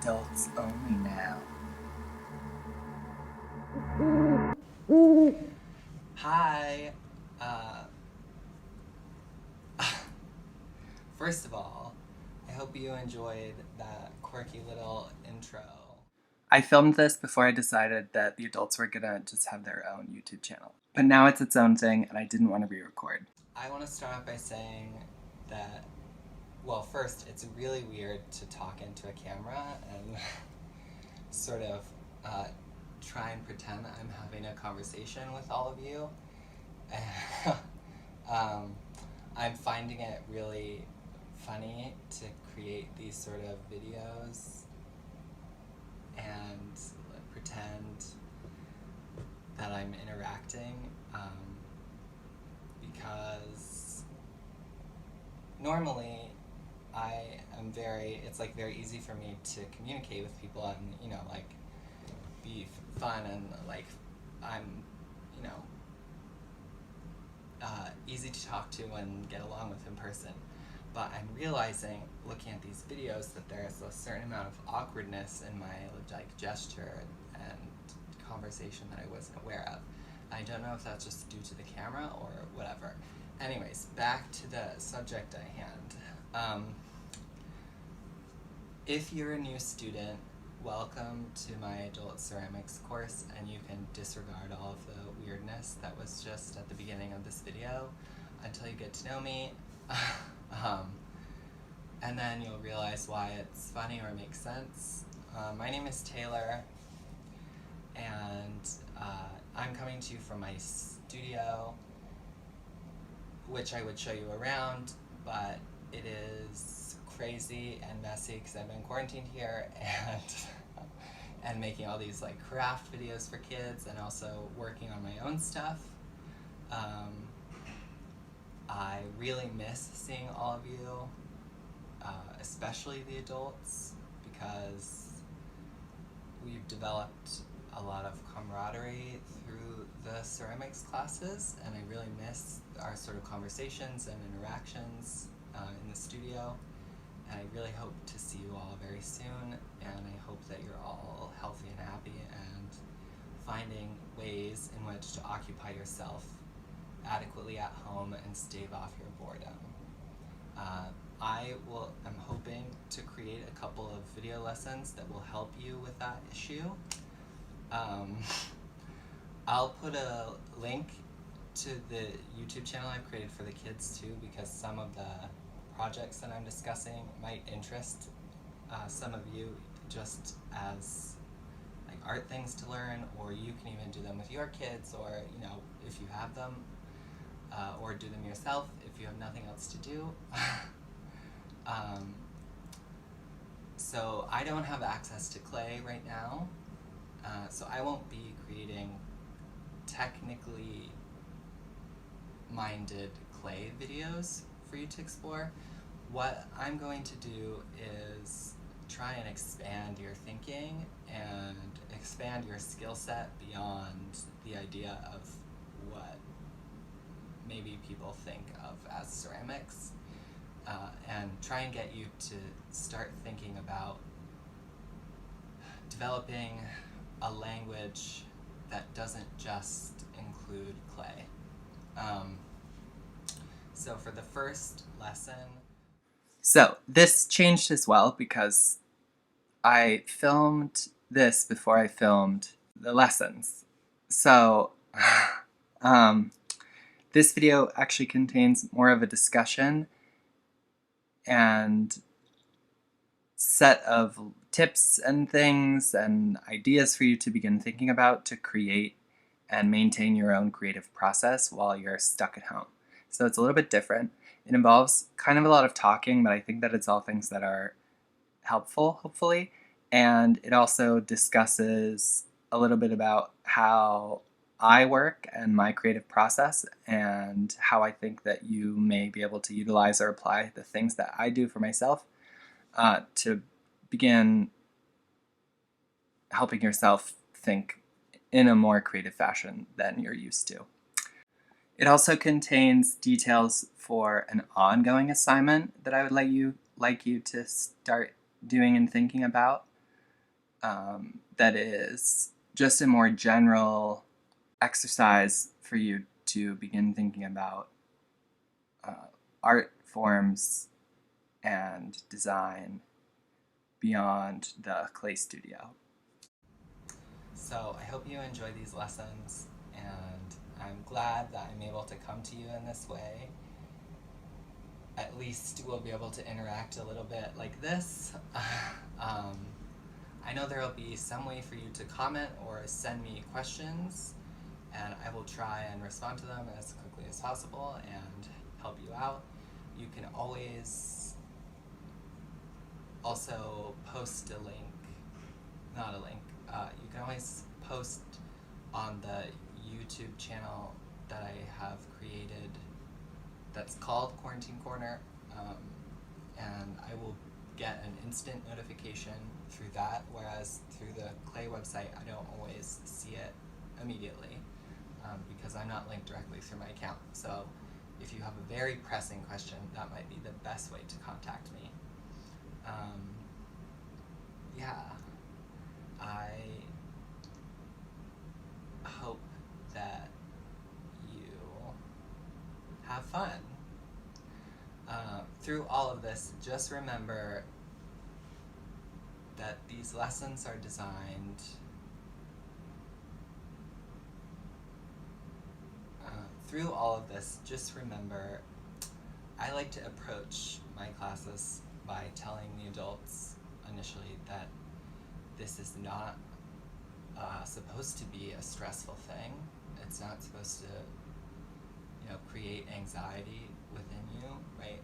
Adults only now. Hi. First of all, I hope you enjoyed that quirky little intro. I filmed this before I decided that the adults were gonna just have their own YouTube channel. But now it's its own thing, and I didn't want to re-record. I want to start off by saying that, well, first, it's really weird to talk into a camera and sort of try and pretend I'm having a conversation with all of you. I'm finding it really funny to create these sort of videos and pretend that I'm interacting, because normally it's like very easy for me to communicate with people and, you know, like be fun and like I'm, you know, easy to talk to and get along with in person. But I'm realizing, looking at these videos, that there's a certain amount of awkwardness in my like gesture and conversation that I wasn't aware of. I don't know if that's just due to the camera or whatever. Anyways, back to the subject at hand. If you're a new student, welcome to my adult ceramics course, and you can disregard all of the weirdness that was just at the beginning of this video until you get to know me. And then you'll realize why it's funny or makes sense. My name is Taylor, and I'm coming to you from my studio, which I would show you around, but it is crazy and messy because I've been quarantined here and making all these like craft videos for kids and also working on my own stuff. I really miss seeing all of you, especially the adults, because we've developed a lot of camaraderie through the ceramics classes, and I really miss our sort of conversations and interactions in the studio. And I really hope to see you all very soon, and I hope that you're all healthy and happy and finding ways in which to occupy yourself adequately at home and stave off your boredom. I'm hoping to create a couple of video lessons that will help you with that issue. I'll put a link to the YouTube channel I've created for the kids too, because some of the projects that I'm discussing might interest some of you just as like art things to learn, or you can even do them with your kids, or, you know, if you have them, or do them yourself if you have nothing else to do. So I don't have access to clay right now, so I won't be creating technically minded clay videos for you to explore. What I'm going to do is try and expand your thinking and expand your skill set beyond the idea of what maybe people think of as ceramics, and try and get you to start thinking about developing a language that doesn't just include clay. So for the first lesson... So this changed as well because I filmed this before I filmed the lessons. So this video actually contains more of a discussion and set of tips and things and ideas for you to begin thinking about to create and maintain your own creative process while you're stuck at home. So it's a little bit different. It involves kind of a lot of talking, but I think that it's all things that are helpful, hopefully. And it also discusses a little bit about how I work and my creative process and how I think that you may be able to utilize or apply the things that I do for myself to begin helping yourself think in a more creative fashion than you're used to. It also contains details for an ongoing assignment that I would like you to start doing and thinking about. That is just a more general exercise for you to begin thinking about art forms and design beyond the clay studio. So I hope you enjoy these lessons, and I'm glad that I'm able to come to you in this way. At least we'll be able to interact a little bit like this. I know there will be some way for you to comment or send me questions, and I will try and respond to them as quickly as possible and help you out. You can always also post a link, not a link, you can always post on the YouTube channel that I have created that's called Quarantine Corner, and I will get an instant notification through that, whereas through the Clay website I don't always see it immediately because I'm not linked directly through my account. So if you have a very pressing question, that might be the best way to contact me. Yeah, I hope that you have fun. Through all of this, just remember that these lessons are designed through all of this, just remember, I like to approach my classes by telling the adults initially that this is not supposed to be a stressful thing. It's not supposed to, create anxiety within you, right?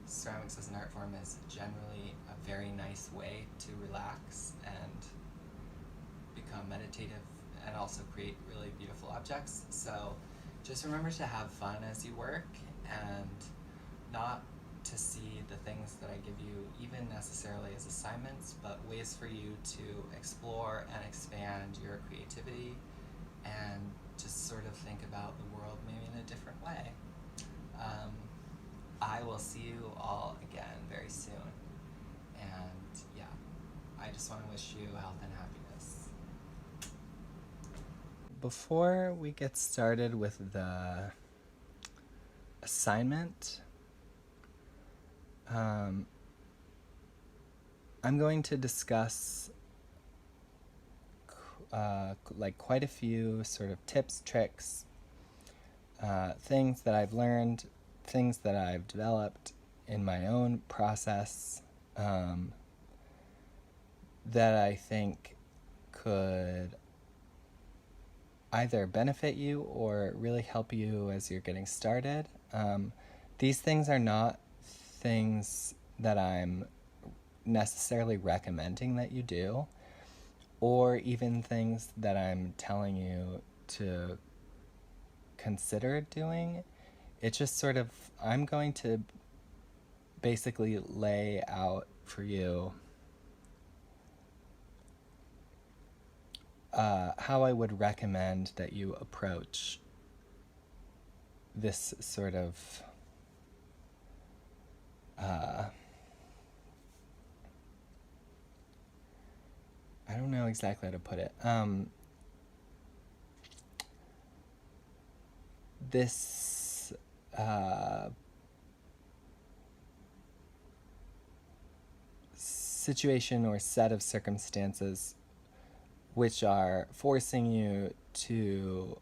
Ceramics as an art form is generally a very nice way to relax and become meditative and also create really beautiful objects. So just remember to have fun as you work and not to see the things that I give you even necessarily as assignments, but ways for you to explore and expand your creativity and just sort of think about the world maybe in a different way. I will see you all again very soon, and yeah, I just want to wish you health and happiness. Before we get started with the assignment, I'm going to discuss quite a few sort of tips, tricks, things that I've learned, things that I've developed in my own process that I think could either benefit you or really help you as you're getting started. These things are not things that I'm necessarily recommending that you do, or even things that I'm telling you to consider doing. It's just sort of, I'm going to basically lay out for you how I would recommend that you approach this sort of I don't know exactly how to put it. This situation or set of circumstances which are forcing you to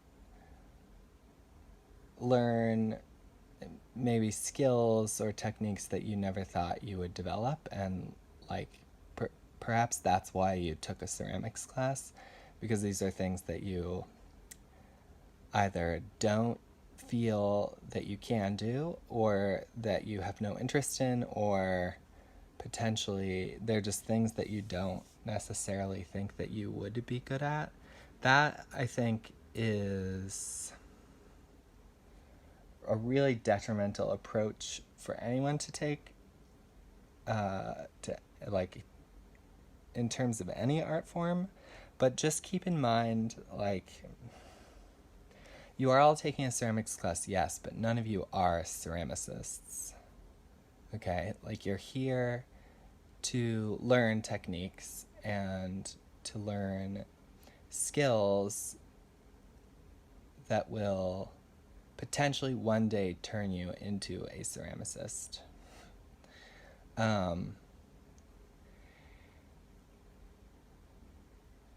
learn maybe skills or techniques that you never thought you would develop, and like perhaps that's why you took a ceramics class, because these are things that you either don't feel that you can do, or that you have no interest in, or potentially they're just things that you don't necessarily think that you would be good at. That, I think, is a really detrimental approach for anyone to take, to like in terms of any art form. But just keep in mind, like, you are all taking a ceramics class, yes, but none of you are ceramicists. Okay, like, you're here to learn techniques and to learn skills that will potentially one day turn you into a ceramicist.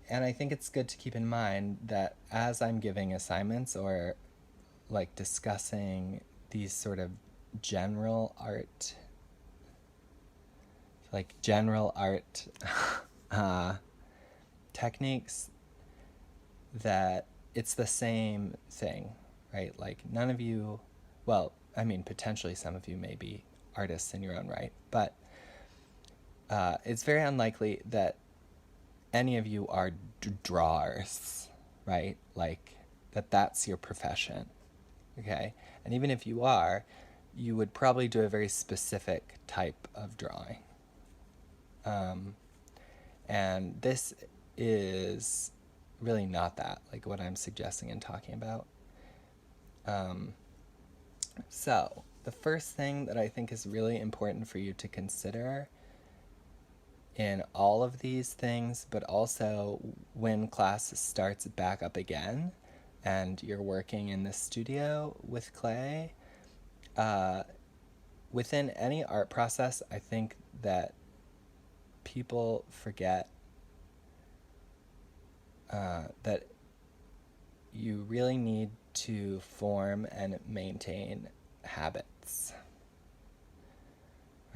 And I think it's good to keep in mind that as I'm giving assignments or like discussing these sort of general art techniques, that it's the same thing, right? Like, none of you, well, I mean, potentially some of you may be artists in your own right, but it's very unlikely that any of you are drawers, right? Like, that's your profession, okay? And even if you are, you would probably do a very specific type of drawing. And this is really not that, like what I'm suggesting and talking about. So the first thing that I think is really important for you to consider in all of these things, but also when class starts back up again and you're working in the studio with clay, within any art process, I think that people forget that you really need to form and maintain habits,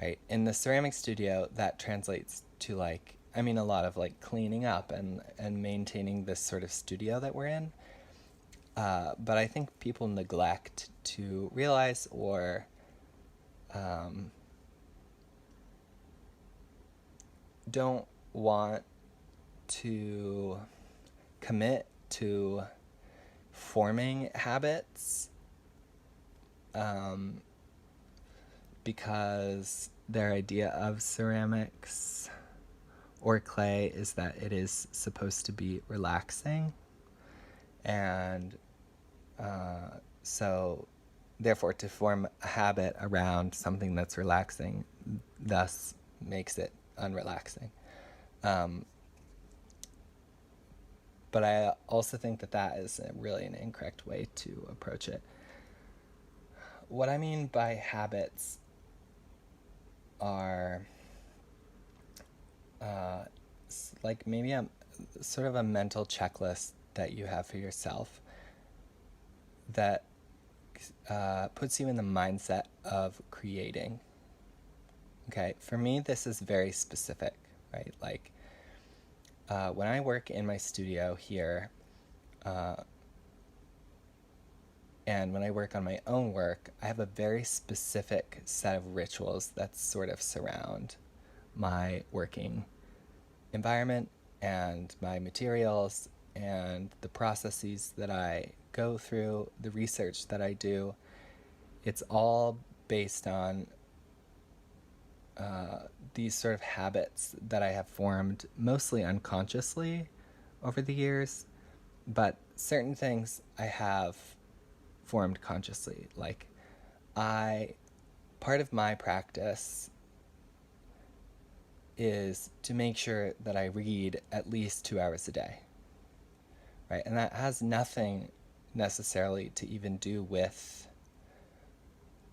right? In the ceramic studio, that translates to, like, I mean, a lot of like cleaning up and maintaining this sort of studio that we're in. But I think people neglect to realize, or don't want to commit to forming habits, because their idea of ceramics or clay is that it is supposed to be relaxing, and so therefore to form a habit around something that's relaxing thus makes it unrelaxing. But I also think that is really an incorrect way to approach it. What I mean by habits are like maybe a sort of a mental checklist that you have for yourself that puts you in the mindset of creating. Okay, for me, this is very specific, right? Like, when I work in my studio here, and when I work on my own work, I have a very specific set of rituals that sort of surround my working environment and my materials and the processes that I go through, the research that I do. It's all based on these sort of habits that I have formed mostly unconsciously over the years, but certain things I have formed consciously. Like, part of my practice is to make sure that I read at least 2 hours a day, right? And that has nothing necessarily to even do with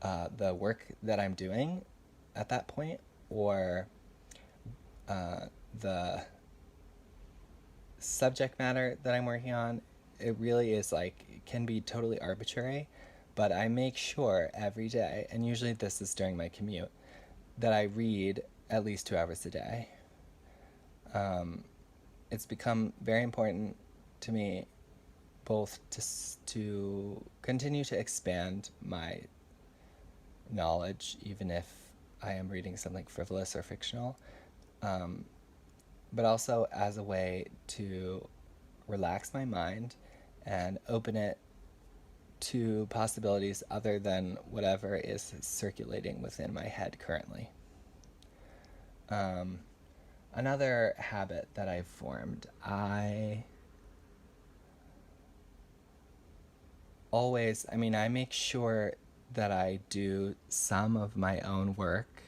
the work that I'm doing at that point, or the subject matter that I'm working on. It really is like, it can be totally arbitrary, but I make sure every day, and usually this is during my commute, that I read at least 2 hours a day. It's become very important to me, both to continue to expand my knowledge, even if I am reading something frivolous or fictional, but also as a way to relax my mind and open it to possibilities other than whatever is circulating within my head currently. Another habit that I've formed, I make sure that I do some of my own work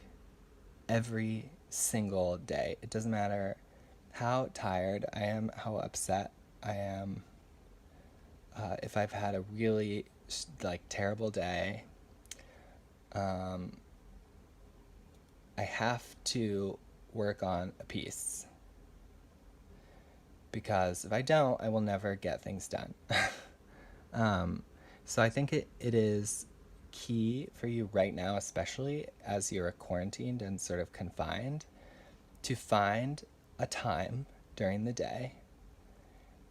every single day. It doesn't matter how tired I am, how upset I am, if I've had a really terrible day, I have to work on a piece, because if I don't, I will never get things done. So I think it is key for you right now, especially as you're quarantined and sort of confined, to find a time during the day.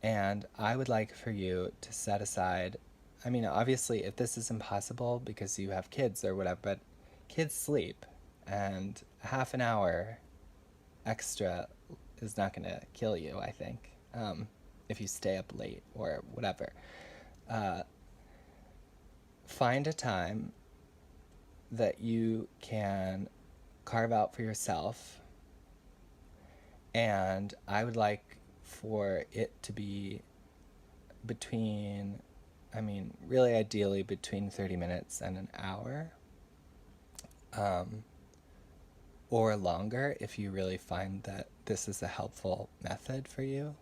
And I would like for you to set aside, obviously, if this is impossible because you have kids or whatever, but kids sleep, and half an hour extra is not going to kill you, I think, if you stay up late or whatever. Find a time that you can carve out for yourself, and I would like for it to be between, really ideally between 30 minutes and an hour, or longer, if you really find that this is a helpful method for you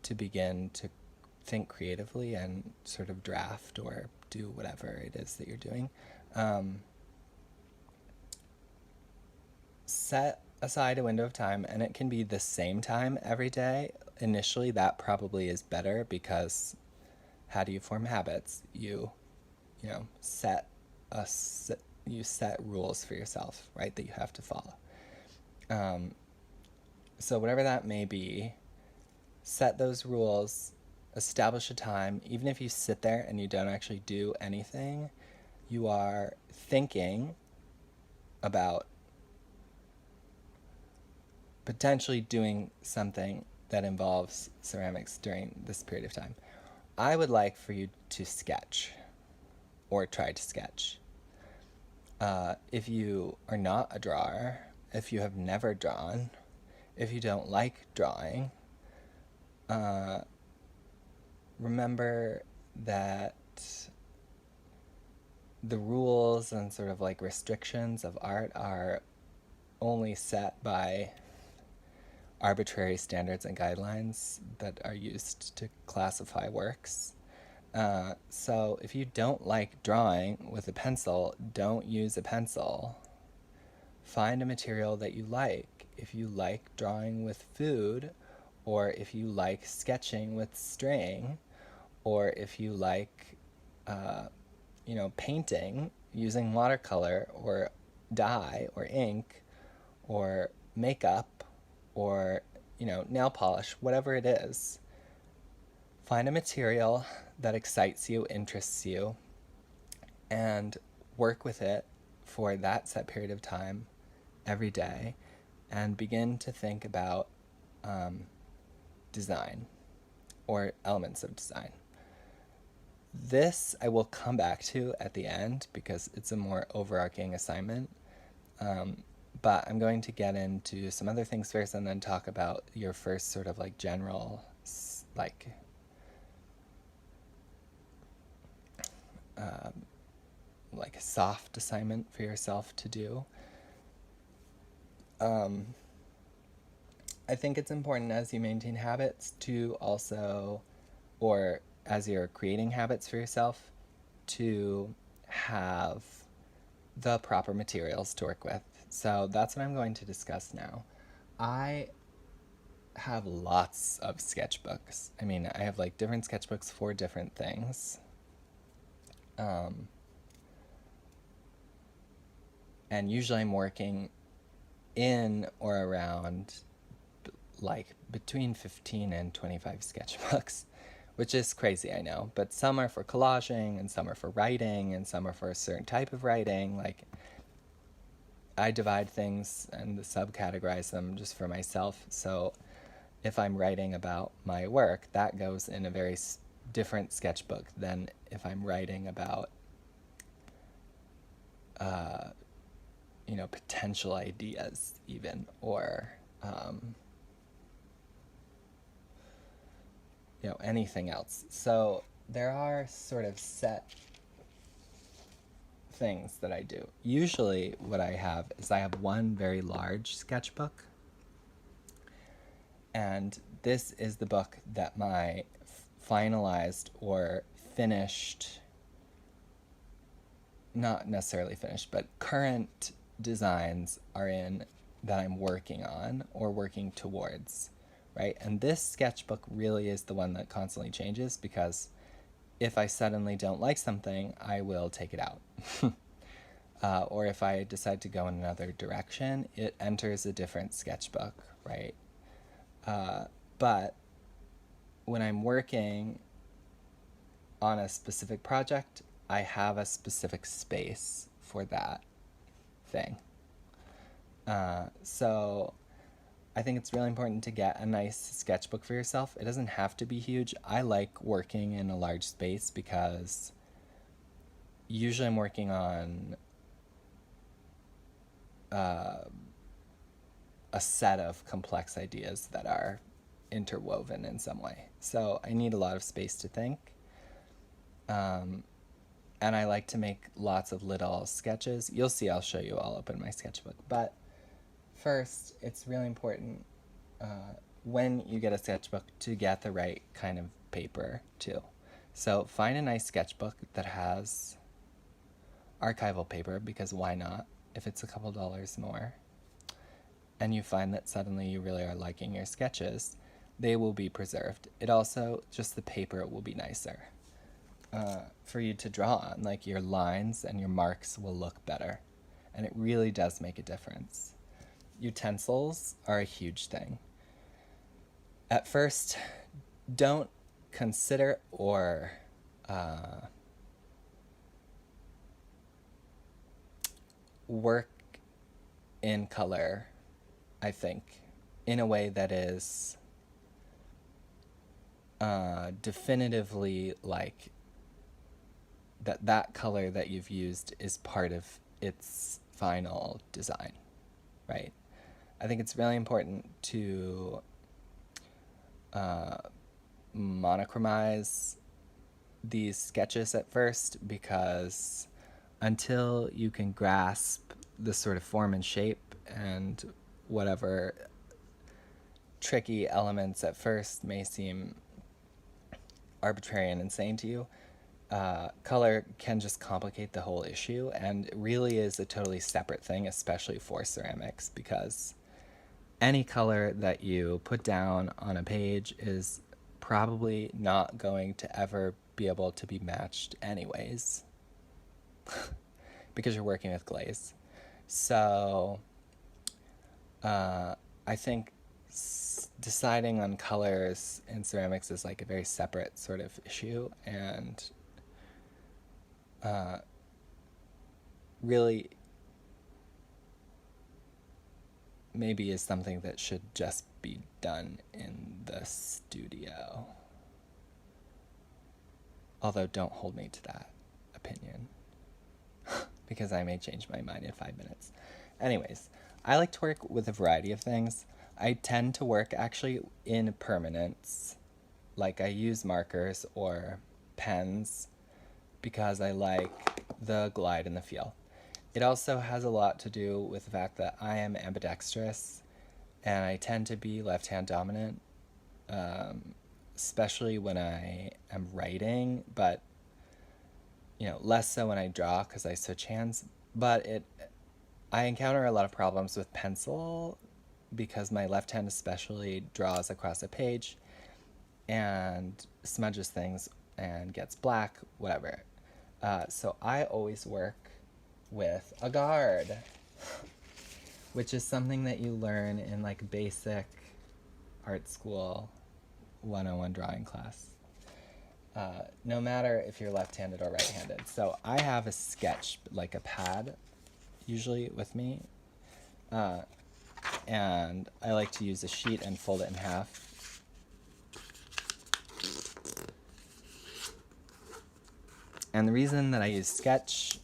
to begin to think creatively and sort of draft or do whatever it is that you're doing. Set aside a window of time, and it can be the same time every day. Initially, that probably is better, because how do you form habits? You set rules for yourself, right, that you have to follow. So whatever that may be, set those rules, establish a time. Even if you sit there and you don't actually do anything, you are thinking about potentially doing something that involves ceramics during this period of time. I would like for you to sketch, or try to sketch. If you are not a drawer, if you have never drawn, if you don't like drawing, remember that the rules and sort of restrictions of art are only set by arbitrary standards and guidelines that are used to classify works. So if you don't like drawing with a pencil, don't use a pencil. Find a material that you like. If you like drawing with food, or if you like sketching with string, or if you like painting using watercolor or dye or ink or makeup or nail polish, whatever it is, find a material that excites you, interests you, and work with it for that set period of time every day, and begin to think about design or elements of design. This I will come back to at the end, because it's a more overarching assignment. But I'm going to get into some other things first, and then talk about your first sort of general a soft assignment for yourself to do. I think it's important as you maintain habits to also, or as you're creating habits for yourself, to have the proper materials to work with. So that's what I'm going to discuss now. I have lots of sketchbooks. I mean, I have like different sketchbooks for different things. And usually I'm working in or around like between 15 and 25 sketchbooks, which is crazy, I know. But some are for collaging, and some are for writing, and some are for a certain type of writing. Like, I divide things and subcategorize them just for myself. So if I'm writing about my work, that goes in a very different sketchbook than if I'm writing about, potential ideas even, or, anything else. So there are sort of set things that I do. Usually what I have is I have one very large sketchbook, and this is the book that my finalized or finished, not necessarily finished, but current designs are in, that I'm working on or working towards, right? And this sketchbook really is the one that constantly changes, because if I suddenly don't like something, I will take it out. Or if I decide to go in another direction, it enters a different sketchbook, right? But when I'm working on a specific project, I have a specific space for that thing. So I think it's really important to get a nice sketchbook for yourself. It doesn't have to be huge. I like working in a large space because usually I'm working on a set of complex ideas that are interwoven in some way. So I need a lot of space to think. And I like to make lots of little sketches. You'll see, I'll show you, I'll open my sketchbook. But first, it's really important when you get a sketchbook to get the right kind of paper too. So find a nice sketchbook that has archival paper, because why not, if it's a couple dollars more, and you find that suddenly you really are liking your sketches, they will be preserved. It also, just the paper will be nicer for you to draw on. Like, your lines and your marks will look better, and it really does make a difference. Utensils are a huge thing. At first, don't consider or work in color, I think, in a way that is definitively like that color that you've used is part of its final design, right? I think it's really important to monochromize these sketches at first, because until you can grasp the sort of form and shape and whatever tricky elements at first may seem arbitrary and insane to you, color can just complicate the whole issue, and it really is a totally separate thing, especially for ceramics, because any color that you put down on a page is probably not going to ever be able to be matched anyways, because you're working with glaze. So I think deciding on colors in ceramics is like a very separate sort of issue, and really maybe is something that should just be done in the studio. Although don't hold me to that opinion, because I may change my mind in 5 minutes. Anyways, I like to work with a variety of things. I tend to work actually in permanence. Like, I use markers or pens because I like the glide and the feel. It also has a lot to do with the fact that I am ambidextrous, and I tend to be left-hand dominant, especially when I am writing, but less so when I draw because I switch hands. But I encounter a lot of problems with pencil because my left hand especially draws across a page and smudges things and gets black, whatever. So I always work with a guard, which is something that you learn in like basic art school 101 drawing class. No matter if you're left-handed or right-handed. So I have a sketch, like a pad, usually with me. And I like to use a sheet and fold it in half. And the reason that I use sketch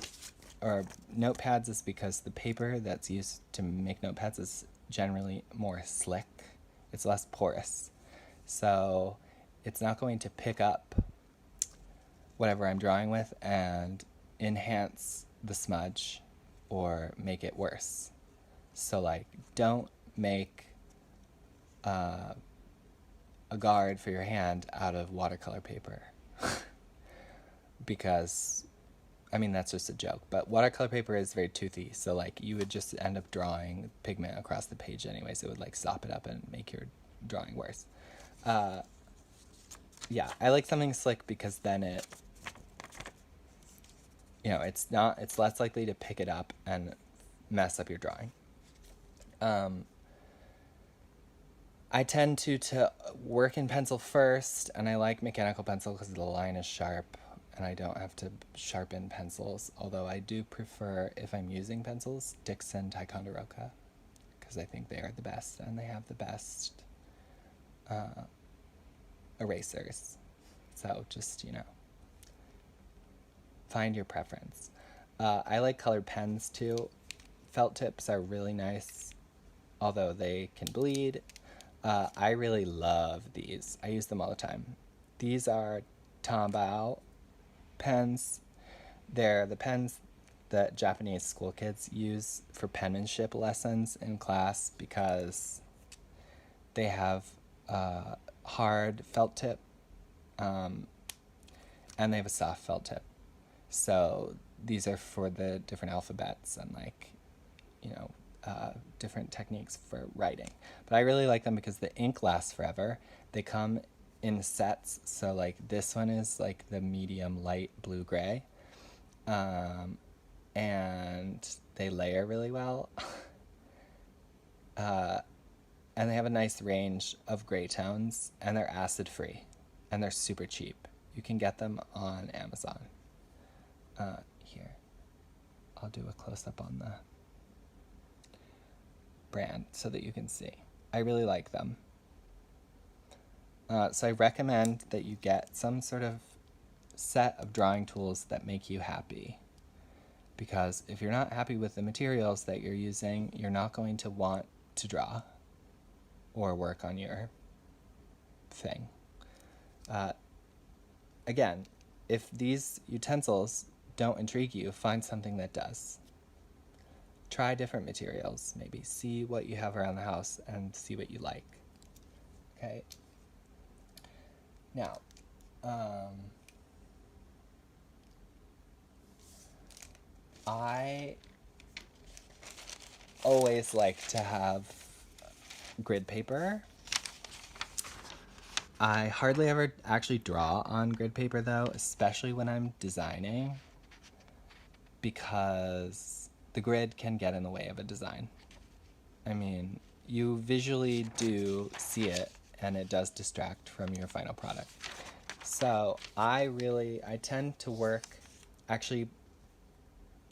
or notepads is because the paper that's used to make notepads is generally more slick. It's less porous. So it's not going to pick up whatever I'm drawing with and enhance the smudge or make it worse. So like, don't make a guard for your hand out of watercolor paper. Because, I mean, that's just a joke, but watercolor paper is very toothy, so like you would just end up drawing pigment across the page anyways. It would like sop it up and make your drawing worse. Yeah, I like something slick because then it's less likely to pick it up and mess up your drawing. I tend to work in pencil first, and I like mechanical pencil because the line is sharp and I don't have to sharpen pencils, although I do prefer, if I'm using pencils, Dixon Ticonderoga, because I think they are the best and they have the best erasers. So just, find your preference. I like colored pens too. Felt tips are really nice, although they can bleed. I really love these. I use them all the time. These are Tombow pens. They're the pens that Japanese school kids use for penmanship lessons in class because they have hard felt tip and they have a soft felt tip. So these are for the different alphabets and different techniques for writing. But I really like them because the ink lasts forever. They come in sets. So like this one is like the medium light blue-gray. And they layer really well. And they have a nice range of gray tones, and they're acid-free, and they're super cheap. You can get them on Amazon. Here, I'll do a close-up on the brand so that you can see. I really like them. So I recommend that you get some sort of set of drawing tools that make you happy. Because if you're not happy with the materials that you're using, you're not going to want to draw or work on your thing. Again, if these utensils don't intrigue you, find something that does. Try different materials, maybe. See what you have around the house and see what you like. Okay? Now, I always like to have grid paper. I hardly ever actually draw on grid paper though, especially when I'm designing, because the grid can get in the way of a design. I mean, you visually do see it and it does distract from your final product. So I tend to work actually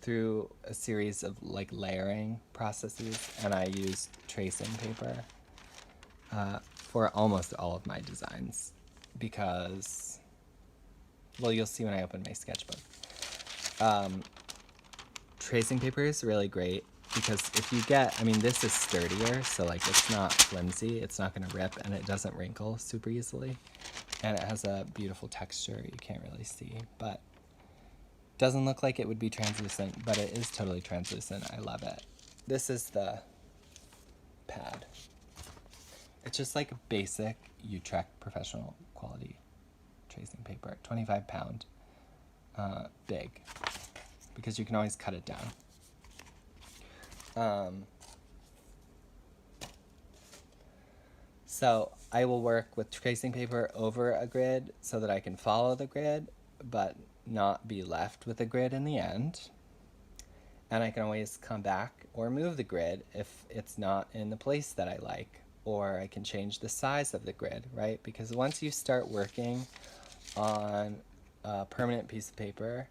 through a series of like layering processes, and I use tracing paper for almost all of my designs because, well, you'll see when I open my sketchbook. Tracing paper is really great because if you get, this is sturdier, so like it's not flimsy, it's not going to rip, and it doesn't wrinkle super easily, and it has a beautiful texture you can't really see, but doesn't look like it would be translucent, but it is totally translucent. I love it. This is the pad. It's just like a basic Utrecht professional quality tracing paper, 25-pound, big, because you can always cut it down. So I will work with tracing paper over a grid so that I can follow the grid, but not be left with a grid in the end. And I can always come back or move the grid if it's not in the place that I like, or I can change the size of the grid, right? Because once you start working on a permanent piece of paper,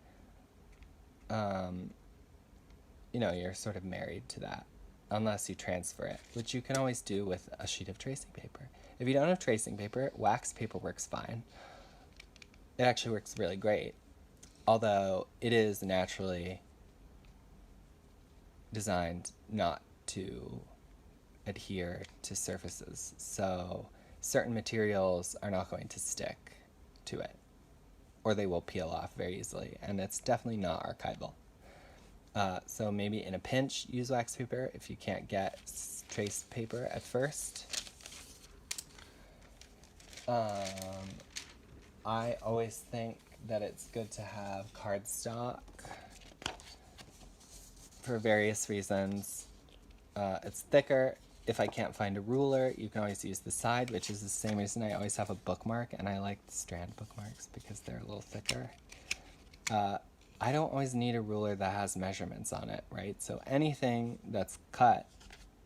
you're sort of married to that unless you transfer it, which you can always do with a sheet of tracing paper. If you don't have tracing paper, wax paper works fine. It actually works really great, although it is naturally designed not to adhere to surfaces. So certain materials are not going to stick to it, or they will peel off very easily, and it's definitely not archival. So maybe in a pinch, use wax paper if you can't get traced paper at first. I always think that it's good to have cardstock for various reasons. It's thicker. If I can't find a ruler, you can always use the side, which is the same reason I always have a bookmark, and I like the strand bookmarks because they're a little thicker. I don't always need a ruler that has measurements on it, right? So anything that's cut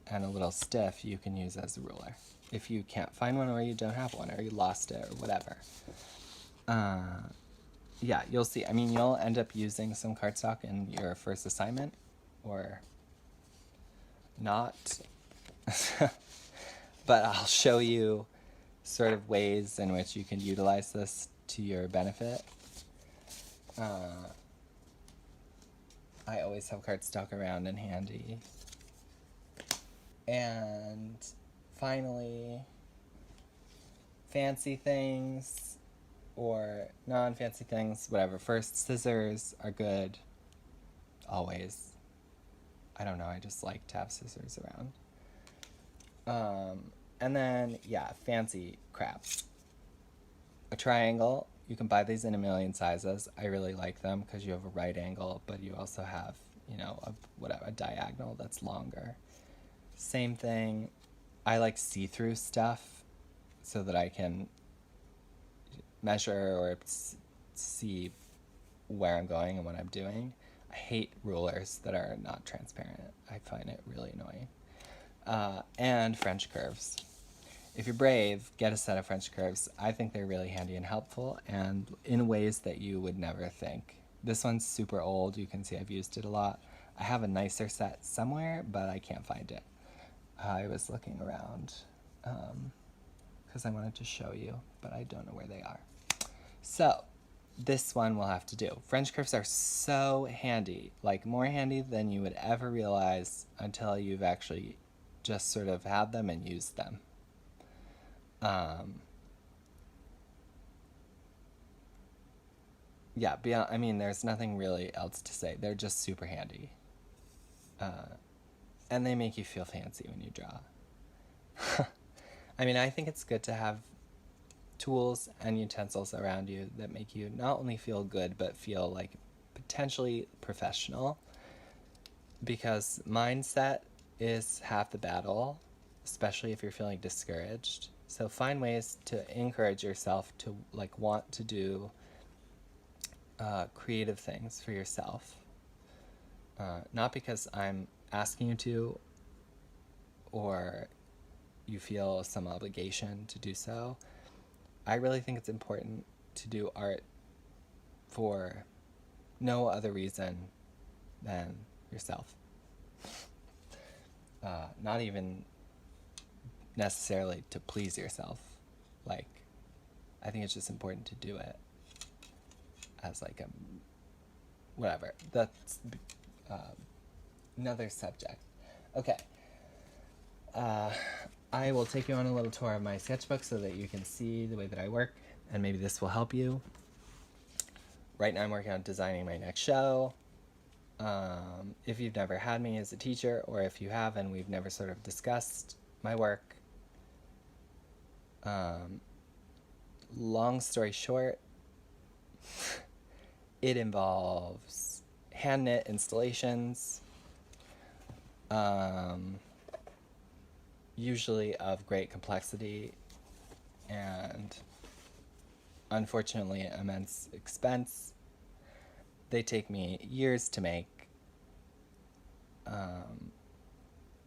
and a little stiff, you can use as a ruler. If you can't find one, or you don't have one, or you lost it, or whatever. Yeah, you'll see. I mean, you'll end up using some cardstock in your first assignment, or not. But I'll show you sort of ways in which you can utilize this to your benefit. I always have cardstock around and handy. And finally, fancy things or non-fancy things, whatever. First, scissors are good, always. I don't know, I just like to have scissors around. And then, yeah, fancy crap. A triangle. You can buy these in a million sizes. I really like them because you have a right angle, but you also have, a diagonal that's longer. Same thing. I like see-through stuff so that I can measure or see where I'm going and what I'm doing. I hate rulers that are not transparent. I find it really annoying. And French curves. If you're brave, get a set of French curves. I think they're really handy and helpful, and in ways that you would never think. This one's super old. You can see I've used it a lot. I have a nicer set somewhere, but I can't find it. I was looking around because I wanted to show you, but I don't know where they are. So this one we'll have to do. French curves are so handy, like more handy than you would ever realize until you've actually just sort of had them and used them. Yeah, beyond, there's nothing really else to say. They're just super handy. And they make you feel fancy when you draw. I think it's good to have tools and utensils around you that make you not only feel good, but feel like potentially professional. Because mindset is half the battle, especially if you're feeling discouraged. So find ways to encourage yourself to want to do creative things for yourself. Not because I'm asking you to, or you feel some obligation to do so. I really think it's important to do art for no other reason than yourself. Not even necessarily to please yourself. I think it's just important to do it as whatever. That's another subject. Okay. I will take you on a little tour of my sketchbook so that you can see the way that I work, and maybe this will help you. Right now I'm working on designing my next show. If you've never had me as a teacher, or if you have and we've never sort of discussed my work, Long story short, it involves hand knit installations, usually of great complexity and unfortunately immense expense. They take me years to make.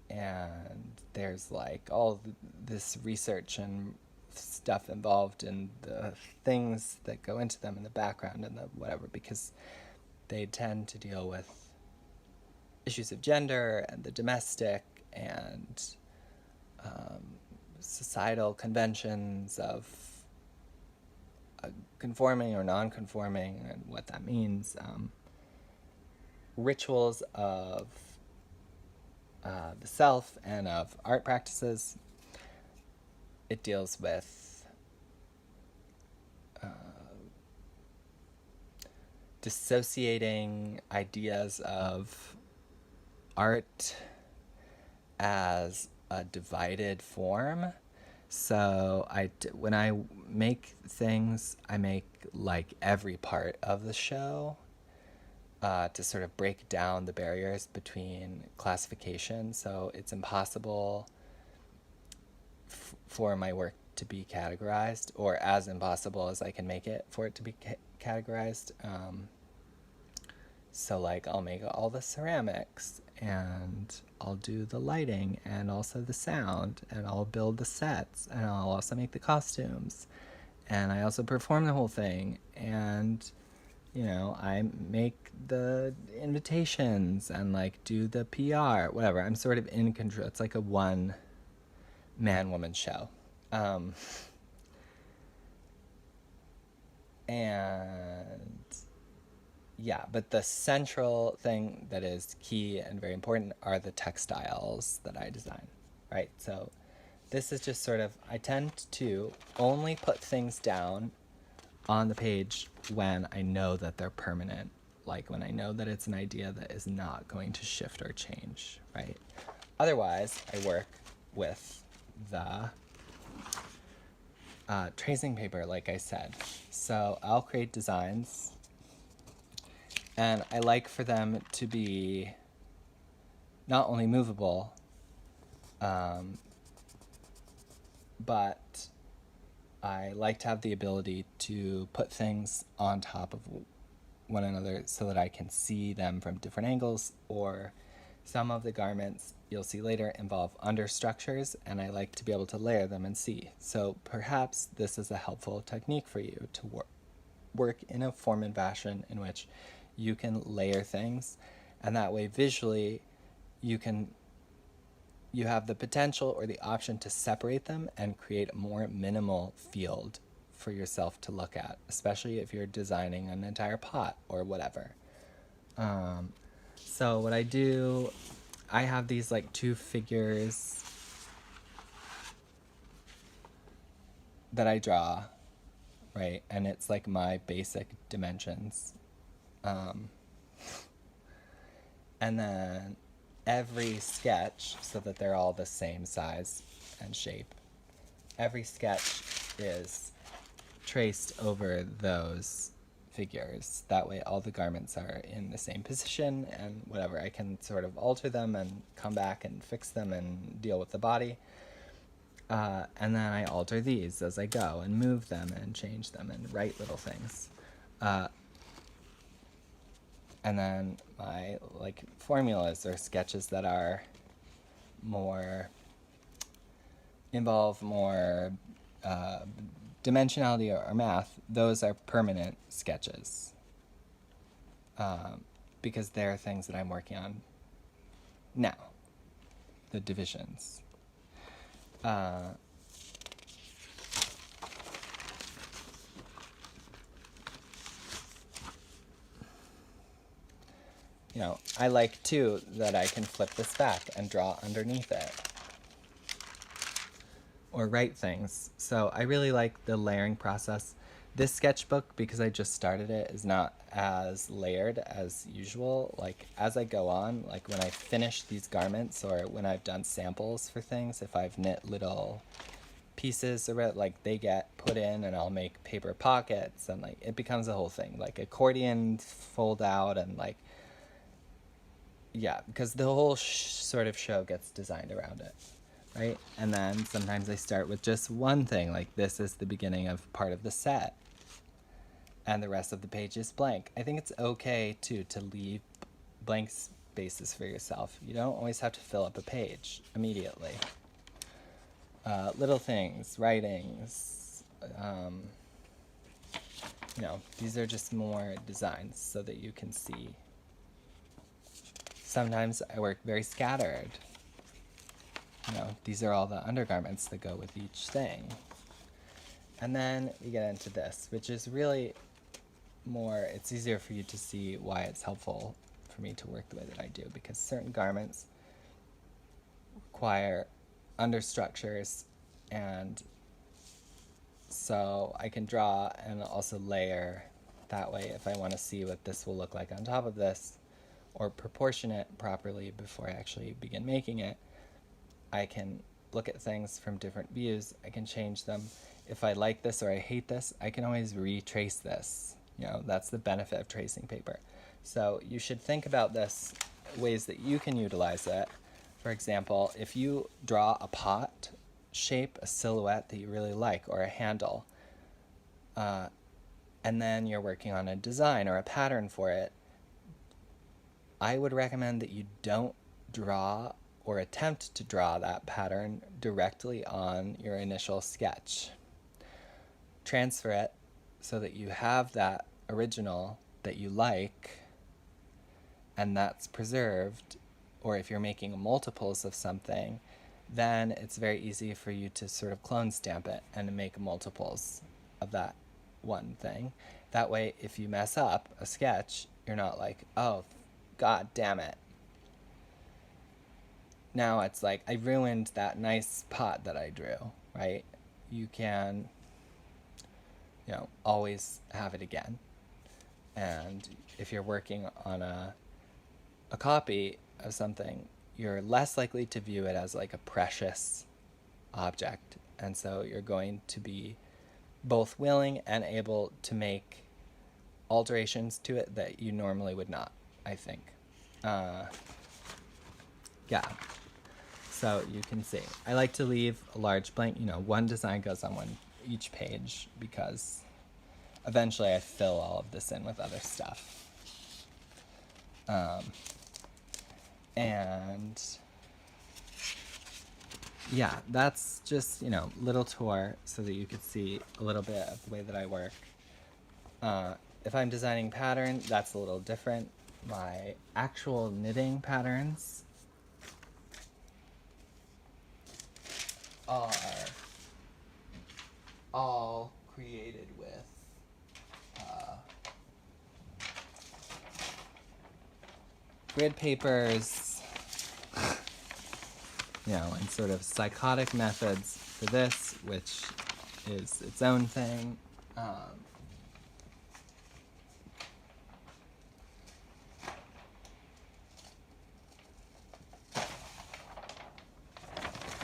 And there's like all this research and stuff involved in the things that go into them in the background and the whatever, because they tend to deal with issues of gender and the domestic and societal conventions of conforming or non-conforming and what that means, rituals of the self and of art practices. It deals with dissociating ideas of art as a divided form. So when I make things, I make like every part of the show to sort of break down the barriers between classification. So it's impossible for my work to be categorized, or as impossible as I can make it for it to be categorized. So like I'll make all the ceramics and I'll do the lighting and also the sound, and I'll build the sets, and I'll also make the costumes, and I also perform the whole thing, and you know, I make the invitations and like do the PR, whatever. I'm sort of in control. It's like a one man woman show. And yeah, but the central thing that is key and very important are the textiles that I design, right? So this is just sort of, I tend to only put things down on the page when I know that they're permanent, like when I know that it's an idea that is not going to shift or change, right? Otherwise, I work with the tracing paper, like I said. So I'll create designs, and I like for them to be not only movable, but I like to have the ability to put things on top of one another so that I can see them from different angles, or some of the garments you'll see later involve understructures, and I like to be able to layer them and see. So perhaps this is a helpful technique for you to work in a form and fashion in which you can layer things, and that way visually you have the potential or the option to separate them and create a more minimal field for yourself to look at, especially if you're designing an entire pot or whatever. So what I do, I have these like two figures that I draw, right? And it's like my basic dimensions. And then every sketch, so that they're all the same size and shape, every sketch is traced over those figures. That way all the garments are in the same position, and whatever, I can sort of alter them and come back and fix them and deal with the body. And then I alter these as I go and move them and change them and write little things. And then my like formulas or sketches that are involve more dimensionality or math, those are permanent sketches, because they're things that I'm working on now, the divisions. You know, I like too that I can flip this back and draw underneath it, or write things. So I really like the layering process. This sketchbook, because I just started it, is not as layered as usual. Like as I go on, like when I finish these garments or when I've done samples for things, if I've knit little pieces of it, like they get put in, and I'll make paper pockets, and like it becomes a whole thing, like accordion fold out, and like, yeah, because the whole sort of show gets designed around it, right? And then sometimes I start with just one thing, like this is the beginning of part of the set, and the rest of the page is blank. I think it's okay to leave blank spaces for yourself. You don't always have to fill up a page immediately. Little things, writings, you know, these are just more designs so that you can see. Sometimes I work very scattered. You know, these are all the undergarments that go with each thing. And then we get into this, which is really more, it's easier for you to see why it's helpful for me to work the way that I do, because certain garments require understructures, and so I can draw and also layer that way if I want to see what this will look like on top of this, or proportion it properly before I actually begin making it. I can look at things from different views. I can change them. If I like this or I hate this, I can always retrace this. You know, that's the benefit of tracing paper. So you should think about this, ways that you can utilize it. For example, if you draw a pot shape, a silhouette that you really like, or a handle, and then you're working on a design or a pattern for it, I would recommend that you don't draw or attempt to draw that pattern directly on your initial sketch. Transfer it so that you have that original that you like, and that's preserved. Or if you're making multiples of something, then it's very easy for you to sort of clone stamp it and make multiples of that one thing. That way, if you mess up a sketch, you're not like, oh, God damn it. Now it's like, I ruined that nice pot that I drew, right? You can, you know, always have it again. And if you're working on a copy of something, you're less likely to view it as like a precious object. And so you're going to be both willing and able to make alterations to it that you normally would not, I think. Yeah. So you can see, I like to leave a large blank, you know, one design goes on each page, because eventually I fill all of this in with other stuff. And yeah, that's just, you know, little tour so that you could see a little bit of the way that I work. If I'm designing pattern, that's a little different. My actual knitting patterns are all created with grid papers, you know, and sort of psychotic methods for this, which is its own thing.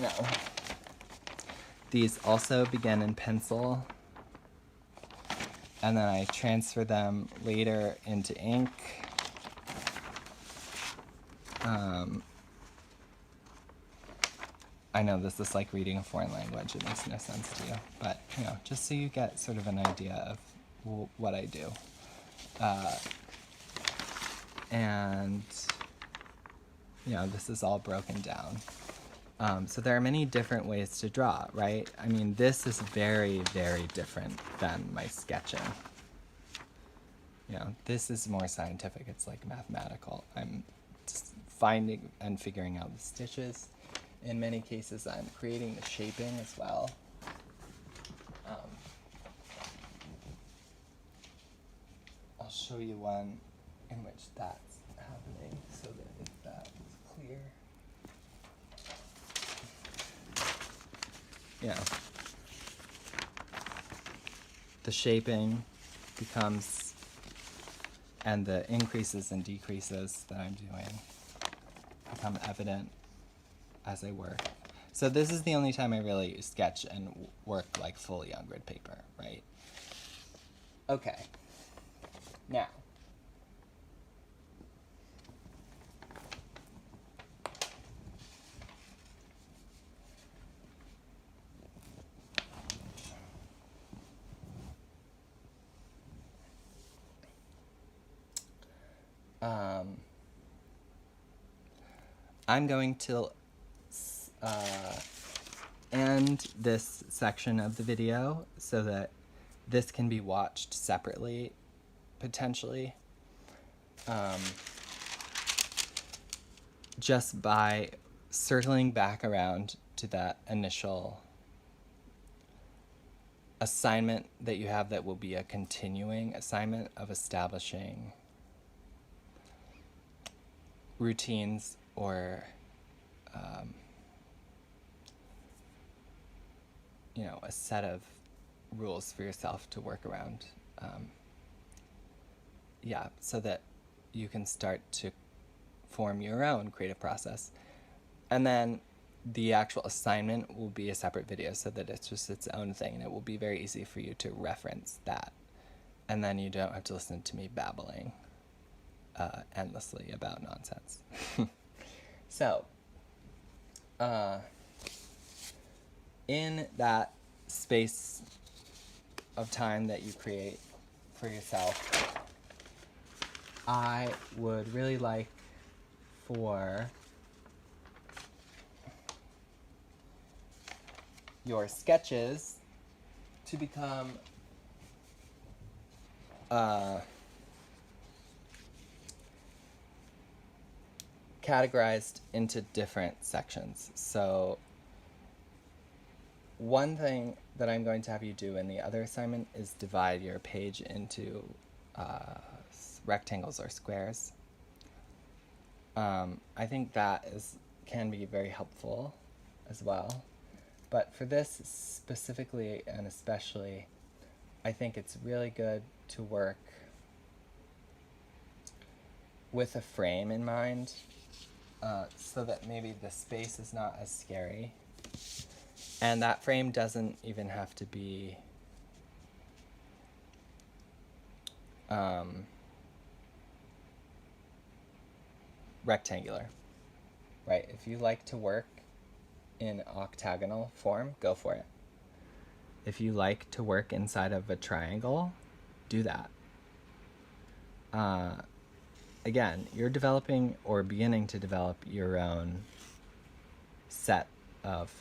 No. These also begin in pencil, and then I transfer them later into ink. I know this is like reading a foreign language, it makes no sense to you, but, you know, just so you get sort of an idea of what I do. And, you know, this is all broken down. So there are many different ways to draw, right? I mean, this is very, very different than my sketching. You know, this is more scientific. It's like mathematical. I'm just finding and figuring out the stitches. In many cases, I'm creating the shaping as well. I'll show you one in which that's happening so that if that is clear. You know, the shaping becomes, and the increases and decreases that I'm doing become evident as I work. So this is the only time I really sketch and work like fully on grid paper, right? Okay. Now, I'm going to end this section of the video so that this can be watched separately, potentially, just by circling back around to that initial assignment that you have that will be a continuing assignment of establishing routines or a set of rules for yourself to work around. So that you can start to form your own creative process. And then the actual assignment will be a separate video so that it's just its own thing, and it will be very easy for you to reference that. And then you don't have to listen to me babbling endlessly about nonsense. So, in that space of time that you create for yourself, I would really like for your sketches to become categorized into different sections. So one thing that I'm going to have you do in the other assignment is divide your page into rectangles or squares. I think that can be very helpful as well. But for this specifically and especially, I think it's really good to work with a frame in mind, so that maybe the space is not as scary. And that frame doesn't even have to be rectangular, right? If you like to work in octagonal form, go for it. If you like to work inside of a triangle, do that. Again, you're developing or beginning to develop your own set of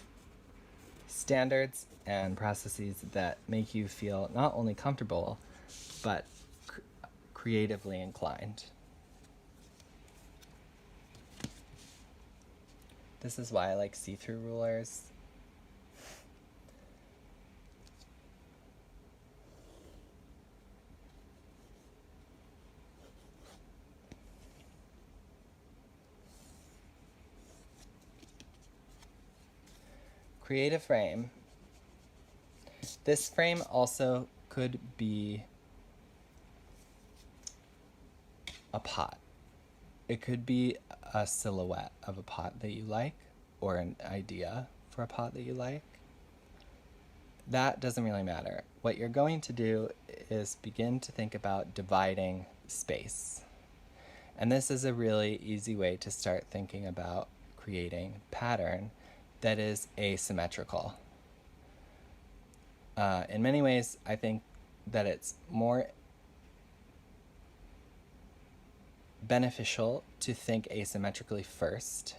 standards and processes that make you feel not only comfortable, but creatively inclined. This is why I like see-through rulers. Create a frame. This frame also could be a pot. It could be a silhouette of a pot that you like, or an idea for a pot that you like. That doesn't really matter. What you're going to do is begin to think about dividing space. And this is a really easy way to start thinking about creating pattern that is asymmetrical. In many ways, I think that it's more beneficial to think asymmetrically first,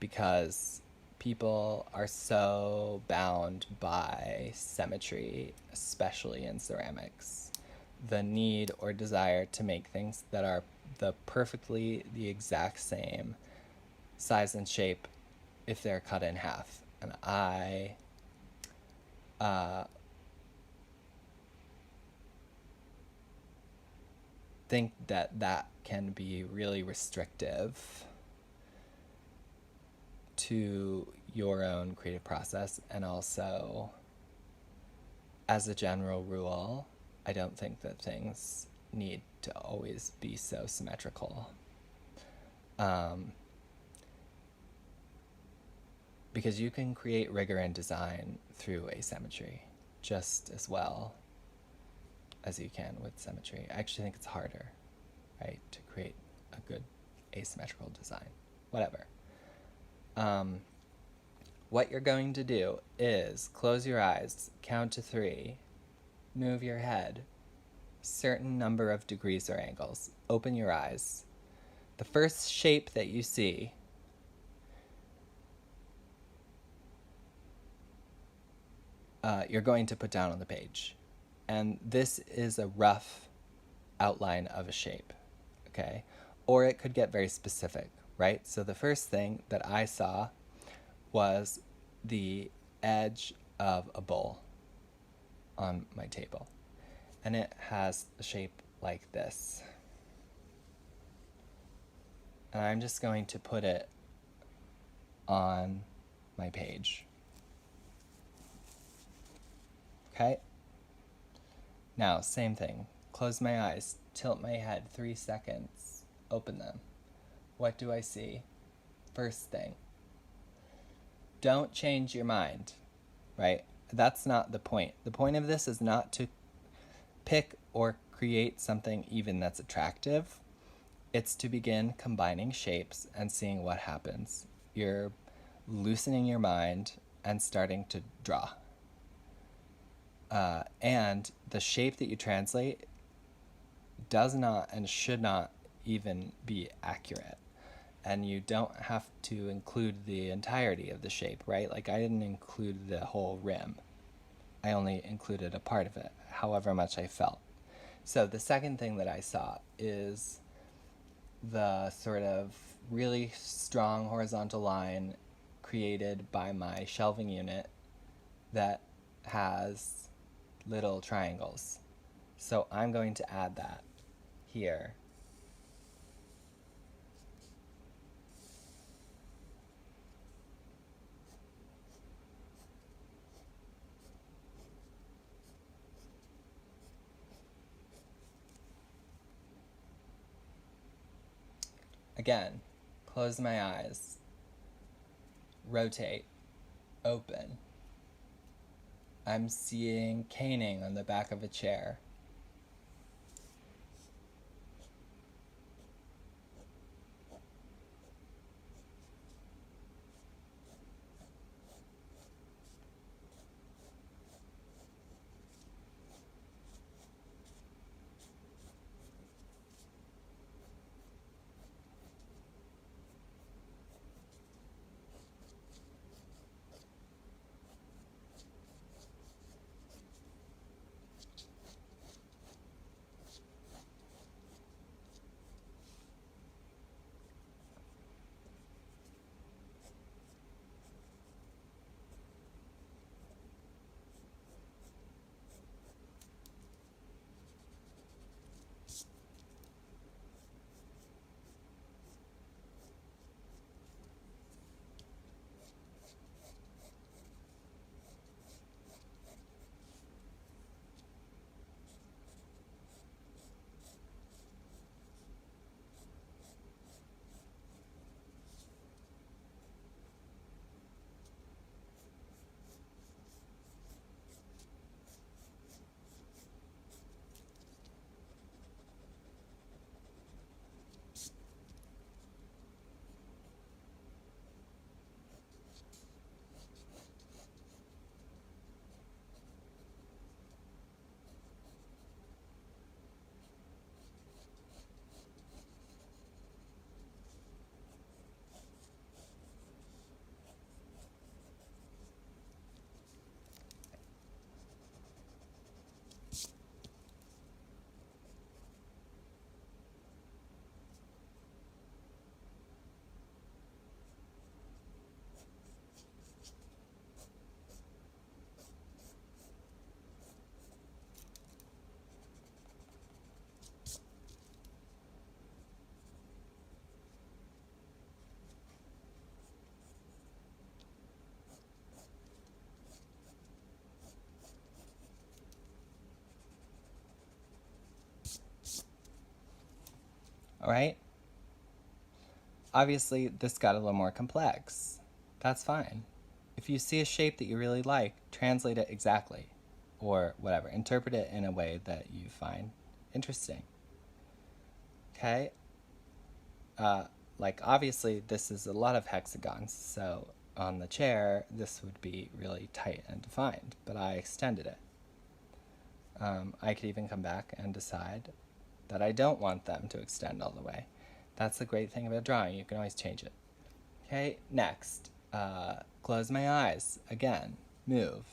because people are so bound by symmetry, especially in ceramics. The need or desire to make things that are the exact same size and shape if they're cut in half. And I think that can be really restrictive to your own creative process. And also, as a general rule, I don't think that things need to always be so because you can create rigor in design through asymmetry just as well as you can with symmetry. I actually think it's harder, right, to create a good asymmetrical design. Whatever. What you're going to do is close your eyes, count to 3, move your head certain number of degrees or angles, open your eyes. The first shape that you see you're going to put down on the page. And this is a rough outline of a shape, okay? Or it could get very specific, right? So the first thing that I saw was the edge of a bowl on my table. And it has a shape like this. And I'm just going to put it on my page. Okay? Now, same thing. Close my eyes, tilt my head 3 seconds, open them. What do I see? First thing. Don't change your mind, right? That's not the point. The point of this is not to pick or create something even that's attractive. It's to begin combining shapes and seeing what happens. You're loosening your mind and starting to draw. And the shape that you translate does not and should not even be accurate. And you don't have to include the entirety of the shape, right? Like I didn't include the whole rim. I only included a part of it, however much I felt. So the second thing that I saw is the sort of really strong horizontal line created by my shelving unit that has little triangles. So I'm going to add that here. Again, close my eyes, rotate, open. I'm seeing caning on the back of a chair. All right? Obviously, this got a little more complex. That's fine. if you see a shape that you really like, translate it exactly, or whatever. Interpret it in a way that you find interesting. Okay? Like, obviously, this is a lot of hexagons, so on the chair, this would be really tight and defined, but I extended it. I could even come back and decide that I don't want them to extend all the way. That's the great thing about drawing. You can always change it. Okay, next. Close my eyes. Again, move.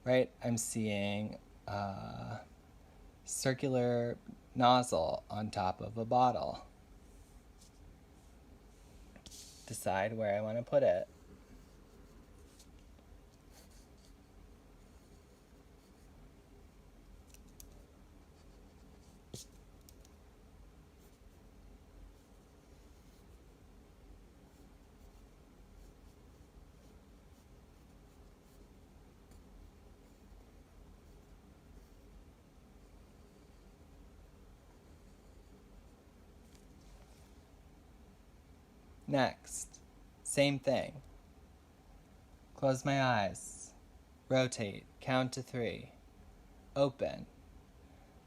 Right? I'm seeing a circular nozzle on top of a bottle. Decide where I want to put it. Next, same thing. Close my eyes. Rotate. Count to 3. Open.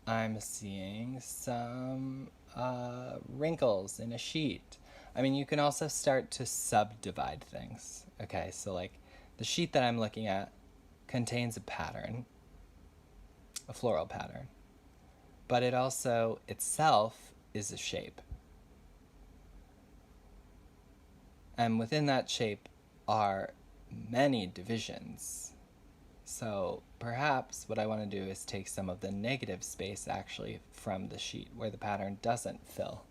I'm seeing some wrinkles in a sheet. I mean, you can also start to subdivide things. Okay, so like the sheet that I'm looking at contains a pattern, a floral pattern, but it also itself is a shape. And within that shape are many divisions. So perhaps what I want to do is take some of the negative space actually from the sheet where the pattern doesn't fill.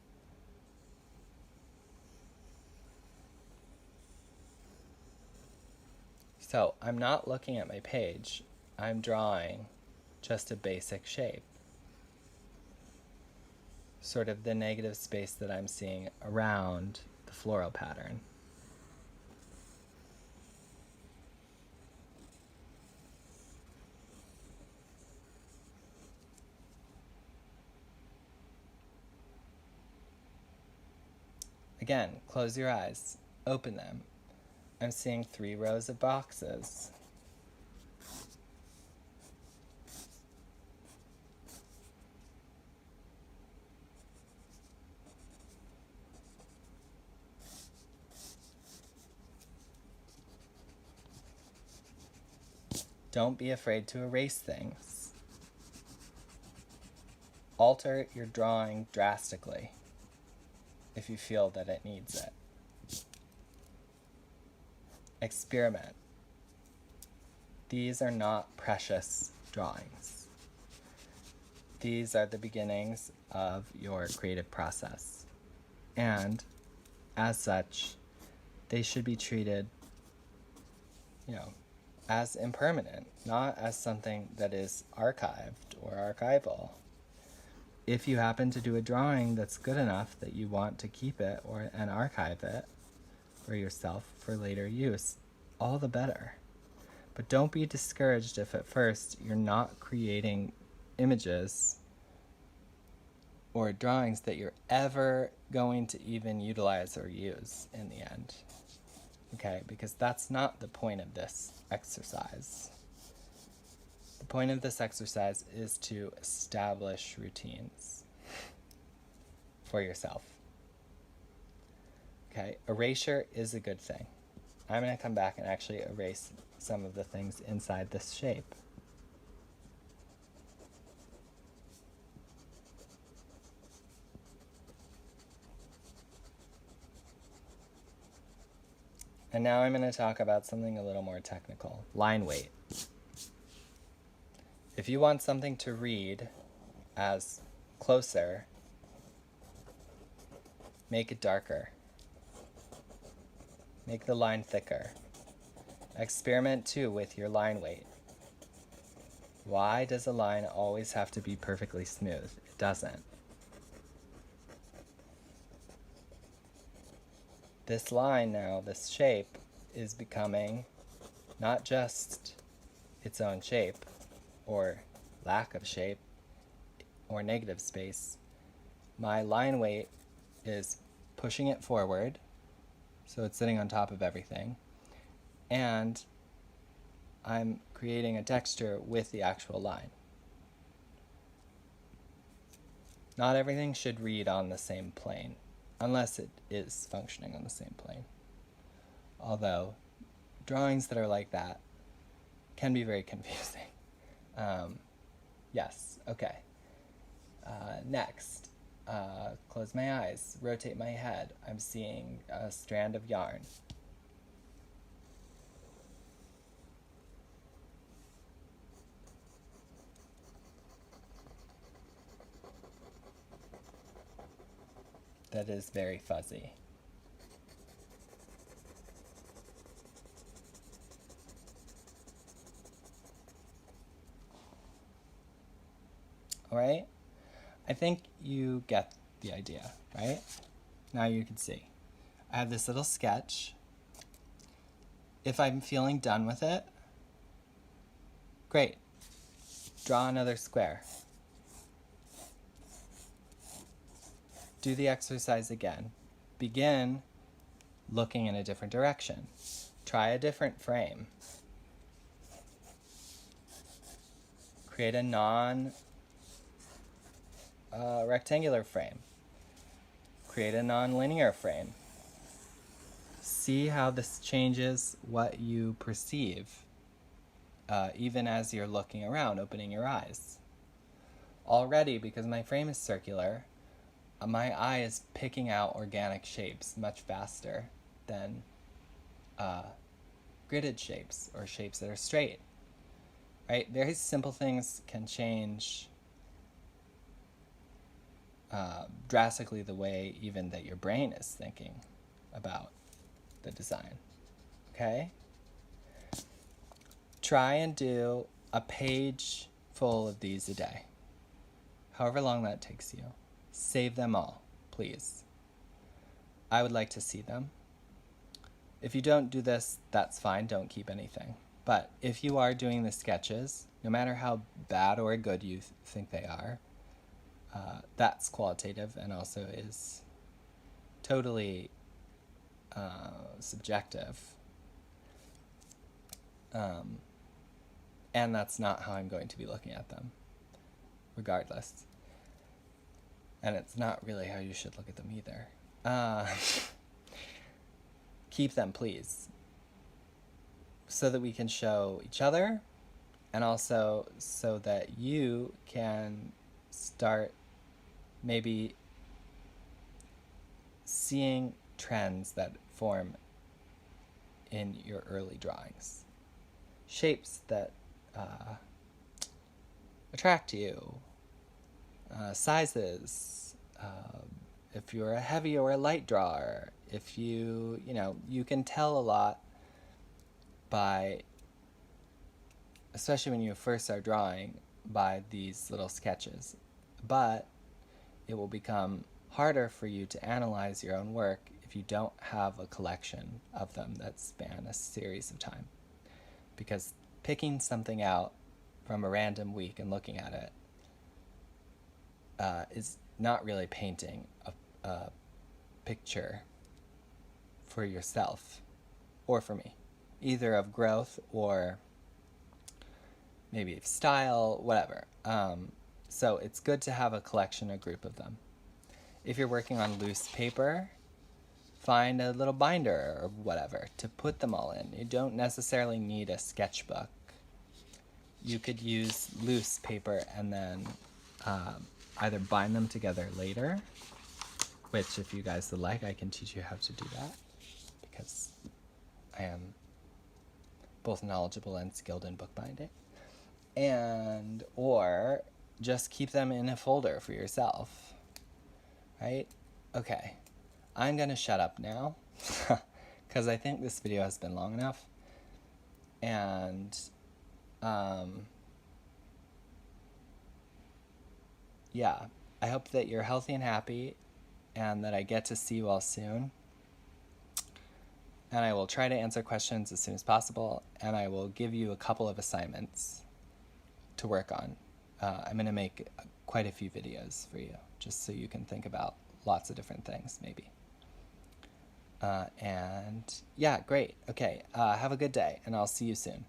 So I'm not looking at my page. I'm drawing just a basic shape. Sort of the negative space that I'm seeing around the floral pattern. Again, close your eyes, open them. I'm seeing 3 rows of boxes. Don't be afraid to erase things. Alter your drawing drastically if you feel that it needs it. Experiment. These are not precious drawings. These are the beginnings of your creative process. And as such, they should be treated, as impermanent, not as something that is archived or archival. If you happen to do a drawing that's good enough that you want to keep it and archive it for yourself for later use, all the better. But don't be discouraged if at first you're not creating images or drawings that you're ever going to even utilize or use in the end. Okay, because that's not the point of this exercise. The point of this exercise is to establish routines for yourself. Okay, erasure is a good thing. I'm going to come back and actually erase some of the things inside this shape. And now I'm going to talk about something a little more technical, line weight. If you want something to read as closer, make it darker. Make the line thicker. Experiment too with your line weight. Why does a line always have to be perfectly smooth? It doesn't. This line now, this shape, is becoming not just its own shape, or lack of shape, or negative space. My line weight is pushing it forward, so it's sitting on top of everything, and I'm creating a texture with the actual line. Not everything should read on the same plane, unless it is functioning on the same plane. Although, drawings that are like that can be very confusing. Yes, okay. Next, close my eyes, rotate my head. I'm seeing a strand of yarn. That is very fuzzy. All right? I think you get the idea, right? Now you can see. I have this little sketch. If I'm feeling done with it, great. Draw another square. Do the exercise again. Begin looking in a different direction. Try a different frame. Create a non-rectangular frame. Create a non-linear frame. See how this changes what you perceive, even as you're looking around, opening your eyes. Already, because my frame is circular, my eye is picking out organic shapes much faster than gridded shapes or shapes that are straight. Right? Very simple things can change drastically the way even that your brain is thinking about the design. Okay? Try and do a page full of these a day. However long that takes you. Save them all, please. I would like to see them. If you don't do this, that's fine. Don't keep anything. But if you are doing the sketches, no matter how bad or good you think they are, that's qualitative and also is totally subjective. And that's not how I'm going to be looking at them, regardless. And it's not really how you should look at them either. Keep them, please, so that we can show each other, and also so that you can start maybe seeing trends that form in your early drawings. Shapes that attract you. Sizes. If you're a heavy or a light drawer. If you can tell a lot by, especially when you first start drawing, by these little sketches. But it will become harder for you to analyze your own work if you don't have a collection of them that span a series of time. Because picking something out from a random week and looking at it is not really painting a picture for yourself or for me, either of growth or maybe of style, whatever. So it's good to have a collection, a group of them. If you're working on loose paper, find a little binder or whatever to put them all in. You don't necessarily need a sketchbook. You could use loose paper and then either bind them together later, which if you guys would like, I can teach you how to do that, because I am both knowledgeable and skilled in bookbinding. And or just keep them in a folder for yourself, right? Okay, I'm gonna shut up now because I think this video has been long enough. And yeah, I hope that you're healthy and happy and that I get to see you all soon. And I will try to answer questions as soon as possible, and I will give you a couple of assignments to work on. I'm going to make quite a few videos for you, just so you can think about lots of different things, maybe. And yeah, great. Okay. Have a good day, and I'll see you soon.